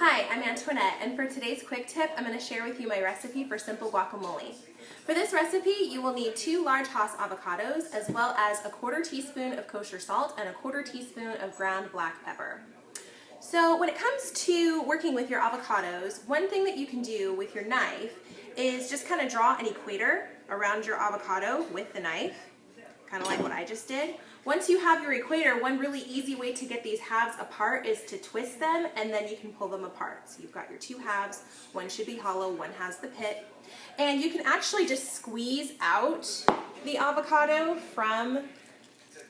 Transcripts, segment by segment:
Hi, I'm Antoinette, and for today's quick tip, I'm going to share with you my recipe for simple guacamole. For this recipe, you will need 2 large Hass avocados, as well as a 1/4 teaspoon of kosher salt and a 1/4 teaspoon of ground black pepper. So when it comes to working with your avocados, one thing that you can do with your knife is just kind of draw an equator around your avocado with the knife, kind of like what I just did. Once you have your equator, one really easy way to get these halves apart is to twist them, and then you can pull them apart. So you've got your 2 halves, one should be hollow, one has the pit. And you can actually just squeeze out the avocado from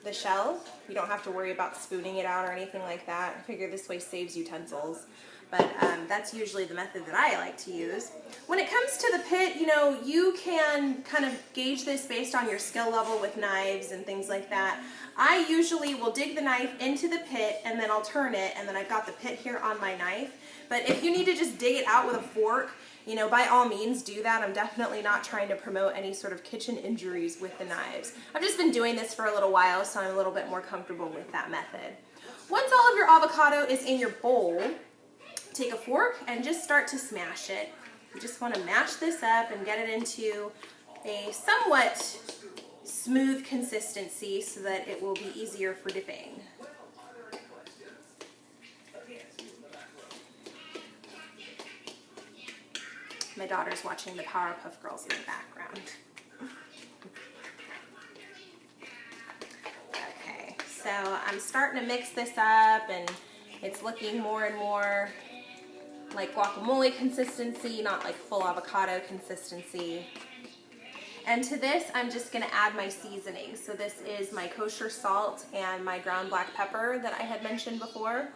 the shell. You don't have to worry about spooning it out or anything like that. I figure this way saves utensils. But that's usually the method that I like to use. When it comes to the pit, you can kind of gauge this based on your skill level with knives and things like that. I usually will dig the knife into the pit and then I'll turn it, and then I've got the pit here on my knife. But if you need to just dig it out with a fork, by all means do that. I'm definitely not trying to promote any sort of kitchen injuries with the knives. I've just been doing this for a little while, so I'm a little bit more comfortable with that method. Once all of your avocado is in your bowl, take a fork and just start to smash it. You just want to mash this up and get it into a somewhat smooth consistency so that it will be easier for dipping. My daughter's watching the Powerpuff Girls in the background. Okay, so I'm starting to mix this up, and it's looking more and more like guacamole consistency, not like full avocado consistency. And to this, I'm just going to add my seasoning. So this is my kosher salt and my ground black pepper that I had mentioned before.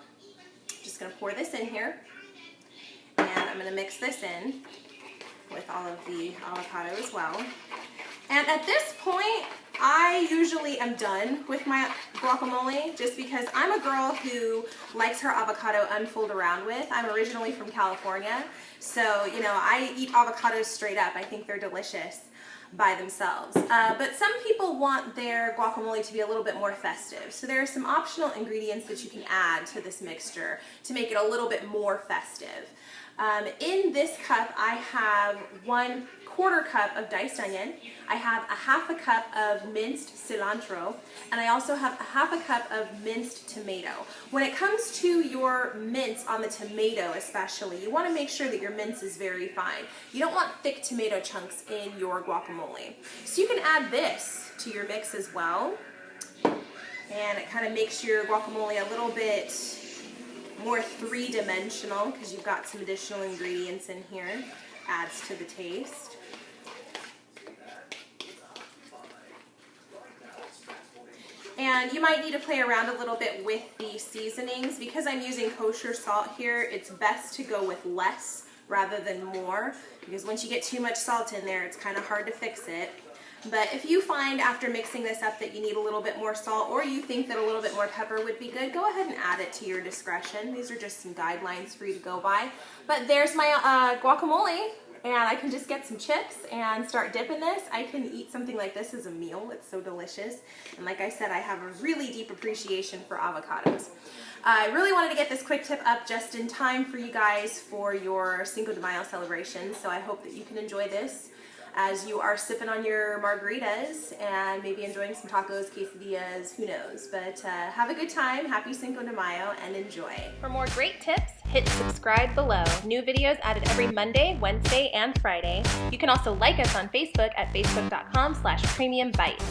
Just going to pour this in here, and I'm going to mix this in with all of the avocado as well. And at this point, I usually am done with my guacamole, just because I'm a girl who likes her avocado unfold around with. I'm originally from California, so I eat avocados straight up. I think they're delicious by themselves. But some people want their guacamole to be a little bit more festive. So there are some optional ingredients that you can add to this mixture to make it a little bit more festive. In this cup, I have 1/4 cup of diced onion. I have a 1/2 cup of minced cilantro, and I also have a 1/2 cup of minced tomato. When it comes to your mince on the tomato especially, you want to make sure that your mince is very fine. You don't want thick tomato chunks in your guacamole. So you can add this to your mix as well, and it kind of makes your guacamole a little bit more 3-dimensional because you've got some additional ingredients in here. Adds to the taste. And you might need to play around a little bit with the seasonings. Because I'm using kosher salt here, it's best to go with less rather than more, because once you get too much salt in there, it's kind of hard to fix it. But if you find after mixing this up that you need a little bit more salt, or you think that a little bit more pepper would be good, go ahead and add it to your discretion. These are just some guidelines for you to go by. But there's my guacamole, and I can just get some chips and start dipping this. I can eat something like this as a meal. It's so delicious. And like I said, I have a really deep appreciation for avocados. I really wanted to get this quick tip up just in time for you guys for your Cinco de Mayo celebration, so I hope that you can enjoy this as you are sipping on your margaritas and maybe enjoying some tacos, quesadillas, who knows. But have a good time, happy Cinco de Mayo, and enjoy. For more great tips, hit subscribe below. New videos added every Monday, Wednesday, and Friday. You can also like us on Facebook at facebook.com/premiumbite.